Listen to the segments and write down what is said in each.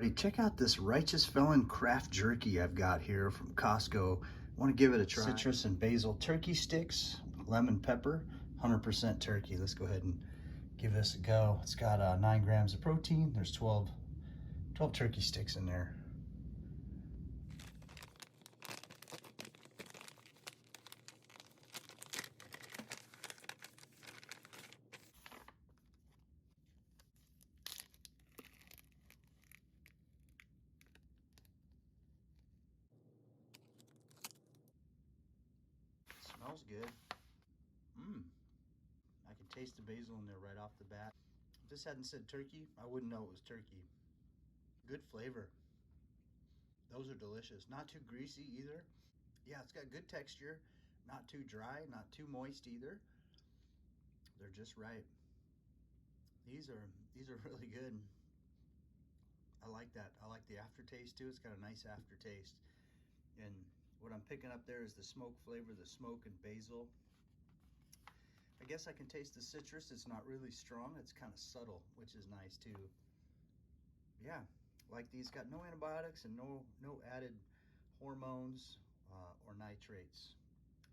Hey, check out this Righteous Felon Craft Jerky I've got here from Costco. I want to give it a try. Citrus and basil turkey sticks, lemon pepper, 100% turkey. Let's go ahead and give this a go. It's got 9 grams of protein. There's 12 turkey sticks in there. Smells good. I can taste the basil in there right off the bat. If this hadn't said turkey, I wouldn't know it was turkey. Good flavor. Those are delicious. Not too greasy either. Yeah, it's got good texture. Not too dry, not too moist either. They're just right. These are really good. I like that. I like the aftertaste too. It's got a nice aftertaste. And what I'm picking up there is the smoke flavor, the smoke and basil. I guess I can taste the citrus. It's not really strong. It's kind of subtle, which is nice too. Yeah, like these. Got no antibiotics and no added hormones or nitrates.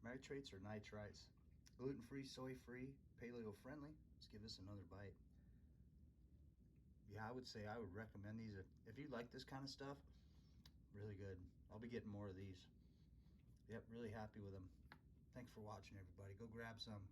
Nitrates or nitrites. Gluten-free, soy-free, paleo-friendly. Let's give this another bite. Yeah, I would say I would recommend these. If you like this kind of stuff, really good. I'll be getting more of these. Yep, really happy with them. Thanks for watching, everybody. Go grab some.